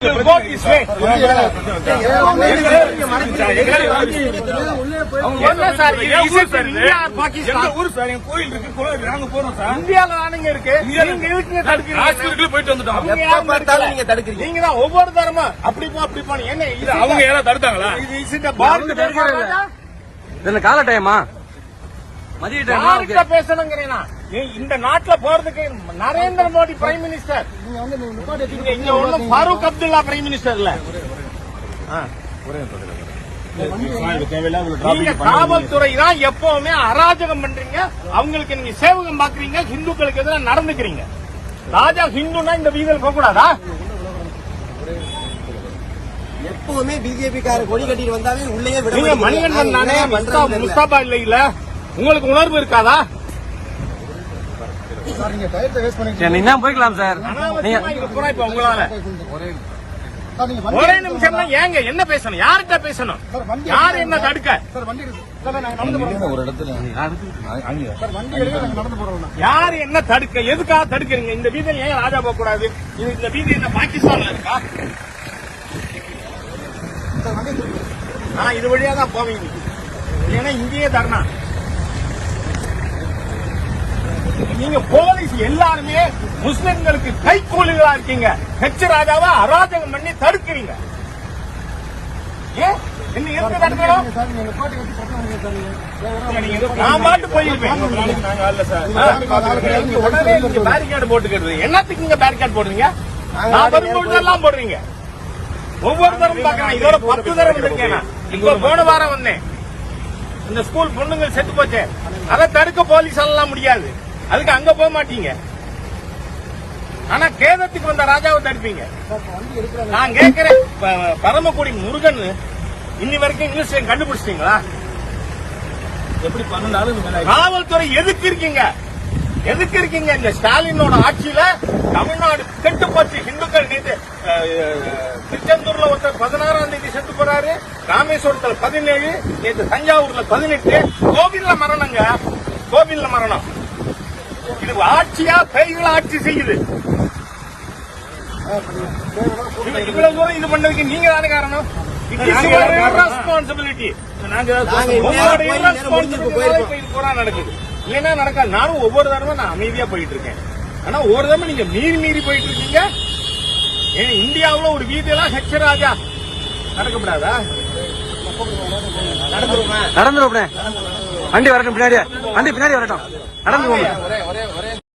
Vote this way. என்ன sir Pakistan ஊர் sir கோயில் இருக்கு நாங்க போறோம் சார் இந்தியால தானங்க இருக்கு நீங்க வீட்டுல தடுக்கிறீங்க போயிட்டு வந்துட்டோம் நீங்க தடுக்கிறீங்க நீங்க தான் ஒவ்வொரு தரமும் அப்படி போ என்ன இது அவங்க யாரா தடுத்தாங்களா இது இசிட்ட பாரத இதுல கால டைமா மதிய டைமா பேசணுங்கிறேனா இந்த நாட்டுல போறதுக்கு நரேந்திர மோடி பிரைம் மினிஸ்டர் இங்க ஒண்ணு ஃபாரூக் அப்துல்லா பிரைம் மினிஸ்டர் இல்ல நீங்க காவல்துறை தான் எப்பவுமே அராஜகம் பண்றீங்க அவங்களுக்கு நீங்க சேவகம் பாக்குறீங்க ஹிந்துக்களுக்கு எதிராக நடந்துக்கிறீங்க ராஜா ஹிந்துனா இந்த வீதியில் போக கூடாதா எப்பவுமே பிஜேபி கார கொடி கட்டிட்டு வந்தாவே உள்ளே நீங்க மணிகண்டன் தானே முஸ்தாபா இல்ல உங்களுக்கு உணர்வு இருக்காதா நீங்க போய்க்கலாம் சார் இப்ப உங்களால ஒரே நிமிஷம் ஏங்க என்ன பேசணும் யார்கிட்ட பேசணும் யாரு என்ன தடுக்க யாரு என்ன தடுக்க எதுக்காக தடுக்கிறீங்க இந்த வீதியில் ஏன் ராஜா போக கூடாது இந்த வீதி என்ன பாகிஸ்தான்ல இருக்கா இது வழியா தான் போவீங்க இல்லைன்னா இங்கேயே தரணா நீங்க போலீஸ் எல்லாருமே முஸ்லிம்களுக்கு கைக்கூலிகளா இருக்கீங்க ஹெச் ராஜாவை அராஜகம் பண்ணி தடுக்கிறீங்க நான் பாட்டு போயிருப்பேன் உடனே பேரிகேட் போட்டுக்கிறது என்னத்துக்கு நீங்க பேரிகேட் போடுறீங்க நான் வரும்போதெல்லாம் போடுறீங்க ஒவ்வொரு தரம் பாக்கிறேன் இதோட 10 தரம் இருக்கேன் இப்ப போன வாரம் வந்தேன் இந்த ஸ்கூல் பொண்ணுங்க செத்து போச்சு அதை தடுக்க போலீஸ் எல்லாம் முடியாது அதுக்கு அங்க போக மாட்டீங்க ஆனா கேதத்துக்கு வந்த ராஜாவை தடுப்பீங்க நான் கேட்கிறேன் பரமக்குடி முருகன் இன்னி வரைக்கும் இங்கிலீஷ் கண்டுபிடிச்சிட்டீங்களா எப்படி பண்ணாலும் காவல்துறை எதுக்கு இருக்கீங்க இந்த ஸ்டாலினோட ஆட்சியில தமிழ்நாடு கெட்டு போச்சு ஹிந்துக்கள் நேற்று திருச்செந்தூர்ல ஒருத்தர் 16ஆம் தேதி செத்து போறாரு ராமேஸ்வரத்துல 17 நேற்று தஞ்சாவூர்ல 18 கோவில்ல மரணம் இது ஆட்சியா கைகள் ஆட்சி செய்யுது இவ்வளவு தூரம் இது பண்ணதுக்கு நீங்க தானே காரணம் ரெஸ்பான்சிபிலிட்டி நடக்குது இல்லைன்னா நடக்காது நானும் ஒவ்வொரு தடவை நான் அமைதியா போயிட்டு இருக்கேன் ஆனா ஒரு தடவை நீங்க மீறி போயிட்டு இருக்கீங்க ஏன்னா இந்தியாவுல ஒரு வீதியெல்லாம் ஹெச் ராஜா நடக்கப்படாதா நடந்துரும் வண்டி வரட்டும் பின்னாடி வரட்டும் நடந்து போங்க